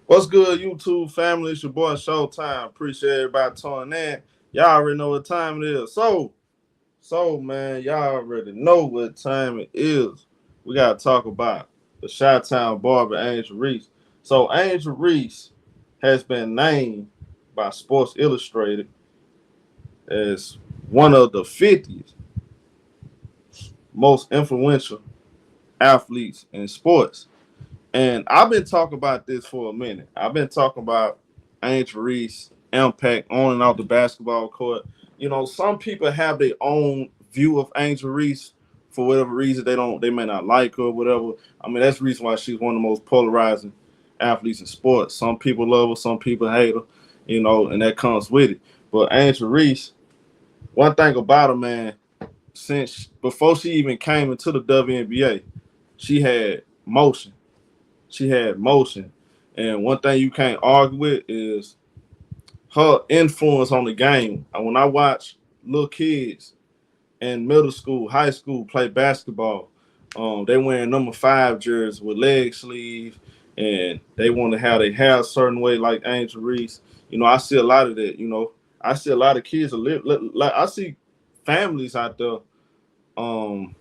What's good, YouTube family? It's your boy Showtime. Appreciate everybody tuning in. Y'all already know what time it is. Man, y'all already know what time it is. We gotta talk about the Chi-Town barber Angel Reese. So Angel Reese has been named by Sports Illustrated as one of the 50 most influential athletes in sports. And I've been talking about this for a minute. I've been talking about Angel Reese impact on and off the basketball court. You know, some people have their own view of Angel Reese for whatever reason. They may not like her or whatever. I mean, that's the reason why she's one of the most polarizing athletes in sports. Some people love her, some people hate her, you know, and that comes with it. But Angel Reese, one thing about her, man, since before she even came into the WNBA, she had motion she had motion. And one thing you can't argue with is her influence on the game. And when I watch little kids in middle school, high school play basketball, they wearing number 5 jerseys with leg sleeves, and they want to have their hair a certain way like Angel Reese. You know, I see a lot of that. You know, I see a lot of kids like I see families out there. Um,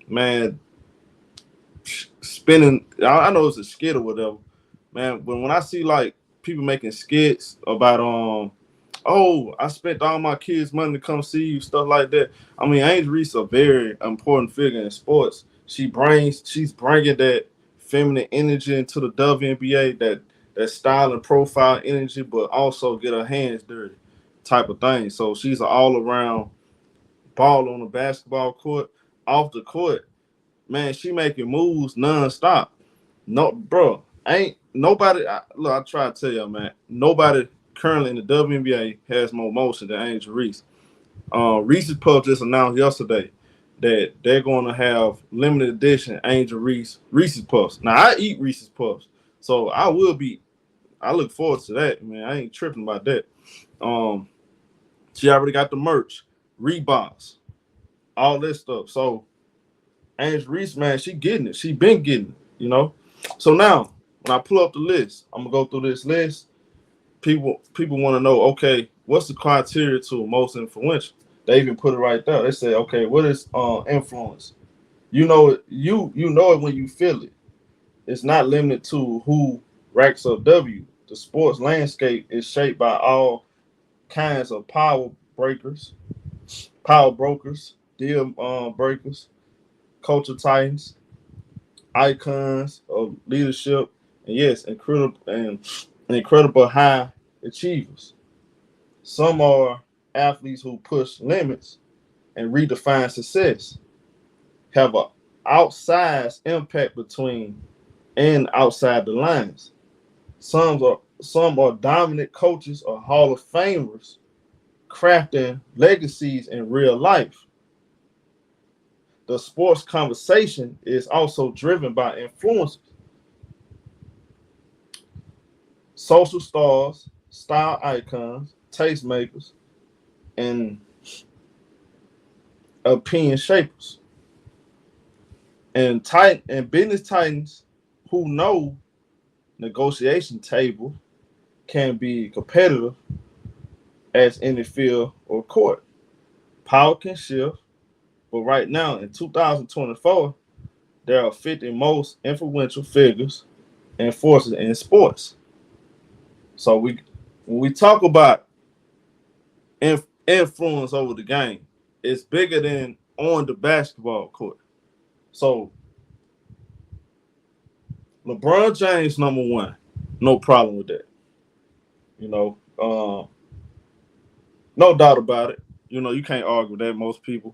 man, spinning. I know it's a skit or whatever, man. But when I see like people making skits about oh, I spent all my kids' money to come see you, stuff like that. I mean, Angel Reese a very important figure in sports. She's bringing that feminine energy into the WNBA, that style and profile energy, but also get her hands dirty type of thing. So she's an all around ball on the basketball court, off the court. Man, she making moves nonstop. No, bro, ain't nobody. Look, I try to tell you, man. Nobody currently in the WNBA has more motion than Angel Reese. Reese's Puffs just announced yesterday that they're going to have limited edition Angel Reese's Puffs. Now I eat Reese's Puffs, so I will be. I look forward to that, man. I ain't tripping about that. Um, she already got the merch, Reeboks, all this stuff. So Angel Reese, man, she getting it. She been getting it, you know. So now, when I pull up the list, I'm gonna go through this list. People want to know, okay, what's the criteria to most influential? They even put it right there. They say, okay, what is influence? You know it. You know it when you feel it. It's not limited to who racks up W. The sports landscape is shaped by all kinds of power brokers, deal breakers, culture titans, icons of leadership, and yes, incredible high achievers. Some are athletes who push limits and redefine success, have an outsized impact between and outside the lines. Some are dominant coaches or Hall of Famers crafting legacies in real life. The sports conversation is also driven by influencers, social stars, style icons, tastemakers, and opinion shapers, and business titans who know negotiation table can be competitive as in the field or court. Power can shift, but right now in 2024, there are 50 most influential figures and forces in sports. So when we talk about influence over the game, it's bigger than on the basketball court. So LeBron James number 1, no problem with that. You know, no doubt about it. You know, you can't argue with that. Most people,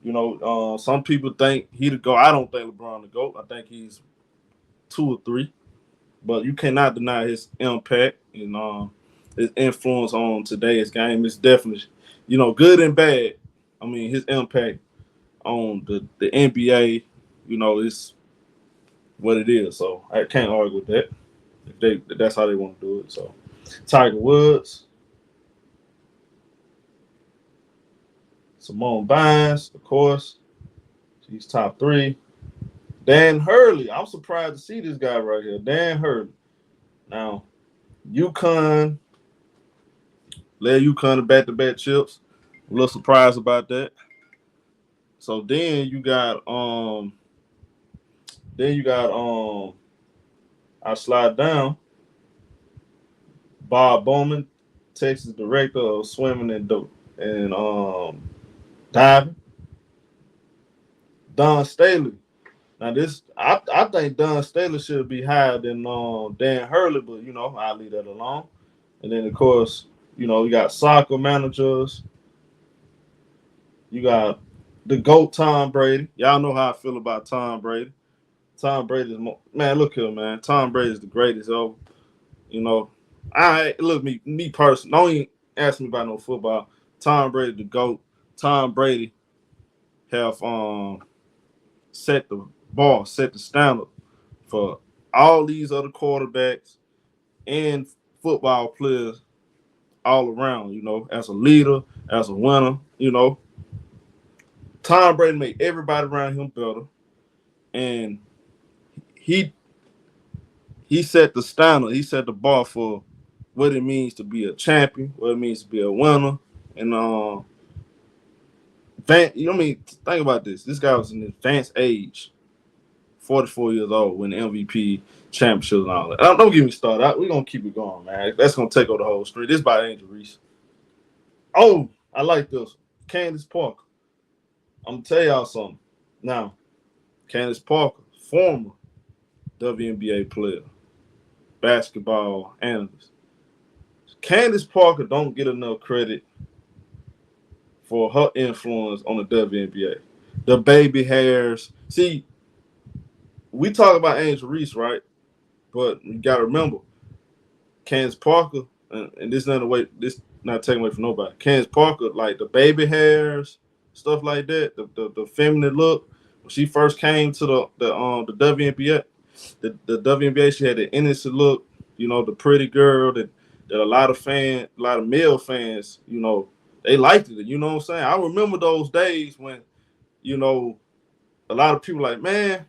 you know, some people think he the GOAT. I don't think LeBron the GOAT. I think he's 2 or 3. But you cannot deny his impact and his influence on today's game. It's definitely, you know, good and bad. I mean, his impact on the NBA, you know, is what it is. So I can't argue with that. If that's how they want to do it. So Tiger Woods, Simone Biles, of course, she's top 3. Dan Hurley, I'm surprised to see this guy right here. Dan Hurley. Now, UConn led UConn to back-to-back chips. A little surprised about that. So then you got I slide down. Bob Bowman, Texas director of swimming and diving. Don Staley. Now I think Don Staley should be higher than Dan Hurley, but I'll leave that alone. And then of course, you got soccer managers. You got the GOAT Tom Brady. Y'all know how I feel about Tom Brady. Tom Brady man. Look here, man. Tom Brady is the greatest ever. You know, I look me personally. Don't even ask me about no football. Tom Brady the GOAT. Tom Brady have set the bar, set the standard for all these other quarterbacks and football players all around. As a leader, as a winner. Tom Brady made everybody around him better, and he set the standard. He set the bar for what it means to be a champion, what it means to be a winner, and think about this. This guy was in advanced age, 44 years old, winning MVP championships and all that. Don't get me started. We're gonna keep it going, man. That's gonna take over the whole street. This by Angel Reese. Oh, I like this. Candace Parker. I'm gonna tell y'all something. Now, Candace Parker, former WNBA player, basketball analyst. Candace Parker don't get enough credit for her influence on the WNBA. The baby hairs. See, we talk about Angel Reese, right? But you gotta remember, Candace Parker, and this not taking away from nobody. Candace Parker, like the baby hairs, stuff like that, the feminine look. When she first came to the WNBA, the WNBA, she had the innocent look, the pretty girl that a lot of male fans, they liked it. You know what I'm saying? I remember those days when, a lot of people like, man,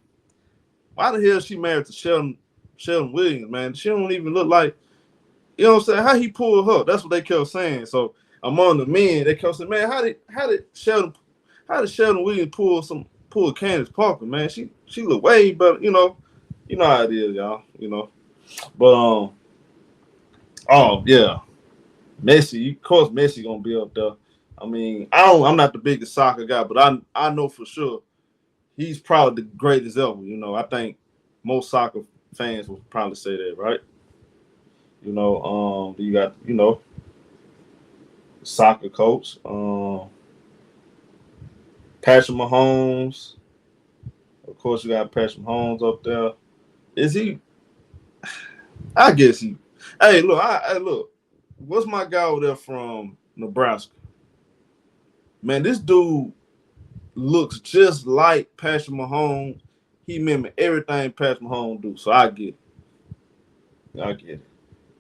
why the hell is she married to Sheldon Williams, man? She don't even look like, you know what I'm saying? How he pulled her? That's what they kept saying. So among the men, they kept saying, man, how did Sheldon Williams pull Candace Parker, man? She look way better, you know how it is, y'all, But oh yeah, Messi, of course Messi gonna be up there. I mean, I'm not the biggest soccer guy, but I know for sure he's probably the greatest ever. I think most soccer fans would probably say that, right? You got, soccer coach, Patrick Mahomes. Of course, you got Patrick Mahomes up there. Is he? I guess he. Hey, look. What's my guy over there from Nebraska? Man, this dude looks just like Patrick Mahomes. He mimic everything Patrick Mahomes do. So I get it.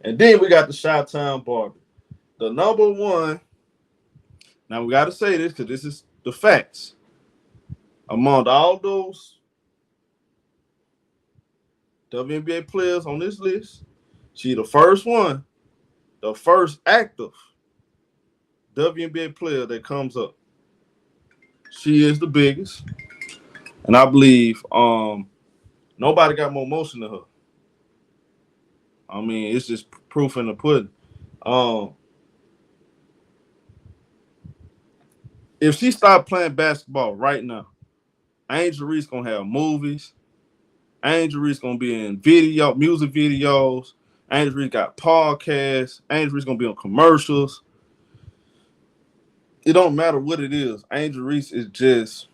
And then we got the Chi-Town Barbie. The number one. Now we got to say this because this is the facts. Among all those WNBA players on this list, she the first one, the first active WNBA player that comes up. She is the biggest, and I believe nobody got more motion than her. I mean, it's just proof in the pudding. If she stopped playing basketball right now, Angel Reese gonna have movies. Angel Reese gonna be in music videos. Angel Reese got podcasts. Angel Reese gonna be on commercials. It don't matter what it is. Angel Reese is just,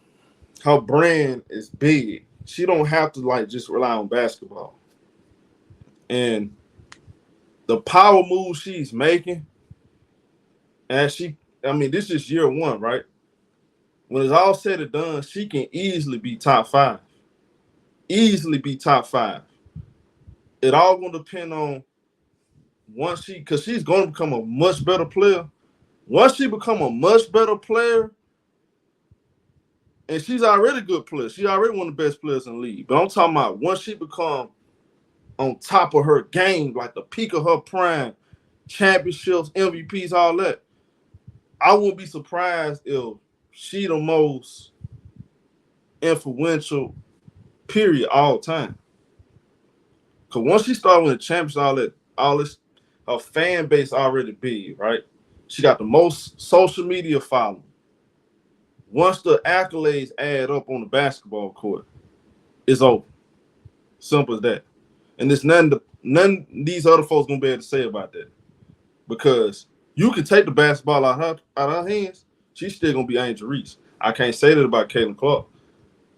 her brand is big. She don't have to just rely on basketball. And the power moves she's making, this is year one, right? When it's all said and done, she can easily be top 5. Easily be top 5. It all gonna depend on because she's gonna become a much better player. Once she become a much better player, and she's already a good player. She's already one of the best players in the league. But I'm talking about once she become on top of her game, like the peak of her prime, championships, MVPs, all that. I wouldn't be surprised if she the most influential period all time. Cause once she started winning championships, all this, her fan base already big, right? She got the most social media following. Once the accolades add up on the basketball court, it's over. Simple as that. And there's none these other folks gonna be able to say about that. Because you can take the basketball out her hands, she's still gonna be Angel Reese. I can't say that about Caitlin Clark.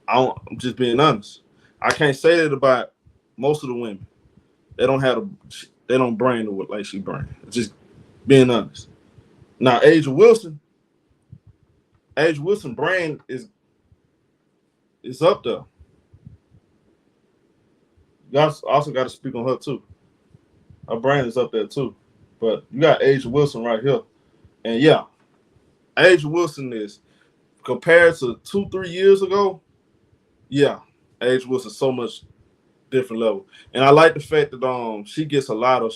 I'm just being honest. I can't say that about most of the women. They don't bring the like she bring. Just being honest. Now Angel Wilson brand is up there. You also got to speak on her too. Her brand is up there too. But you got Angel Wilson right here. And yeah, Angel Wilson is compared to 2-3 years ago. Yeah, Angel Wilson so much different level. And I like the fact that she gets a lot of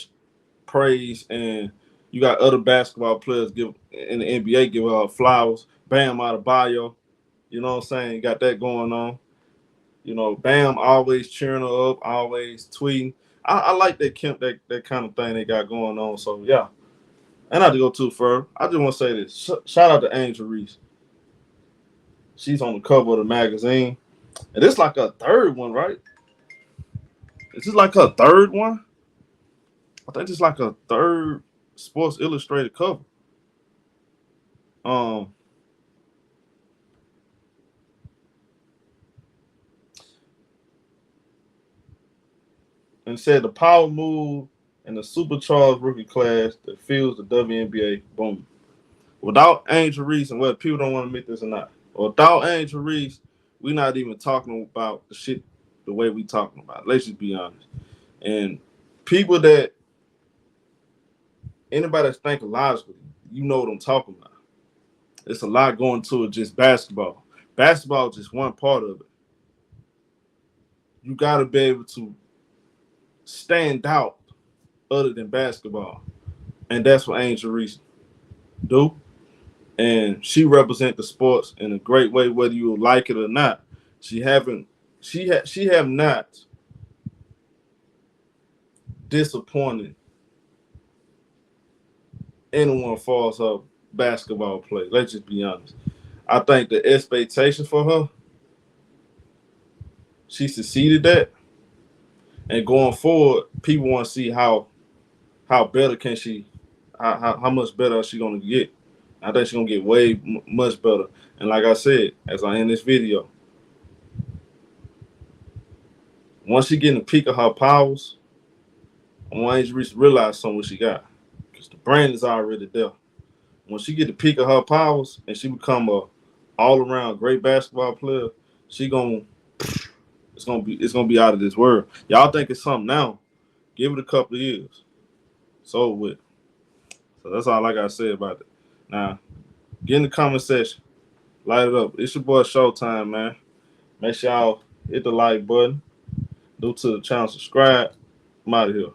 praise, and you got other basketball players give in the NBA give her flowers. Bam Adebayo, you know what I'm saying? Got that going on. You know, Bam always cheering her up, always tweeting. I like that kind of thing they got going on. So yeah, and not to go too far, I just want to say this. Shout out to Angel Reese. She's on the cover of the magazine, and it's like a third one, right? Is this like her third one? I think it's like a third Sports Illustrated cover. Um, and said the power move and the supercharged rookie class that fuels the WNBA. Boom. Without Angel Reese, and whether people don't want to admit this or not, without Angel Reese, we're not even talking about the shit the way we talking about it. Let's just be honest. And people that anybody that's thinking logically, you know what I'm talking about. It's a lot going to it, just basketball. Basketball is just one part of it. You got to be able to stand out other than basketball. And that's what Angel Reese do. And she represent the sports in a great way, whether you like it or not. She have not disappointed anyone falls her basketball play. Let's just be honest. I think the expectation for her, she succeeded that. And going forward, people want to see how better can she, how much better is she gonna get. I think she's gonna get way much better. And like I said, as I end this video, once she get in the peak of her powers, I want Angel Reese to realize something what she got, because the brand is already there. When she get the peak of her powers and she become a all around great basketball player, she gonna it's gonna be out of this world. Y'all think it's something now? Give it a couple of years. So with. So that's all I gotta say about it. Now, get in the comment section, light it up. It's your boy Showtime, man. Make sure y'all hit the like button, new to the channel, subscribe. I'm out of here.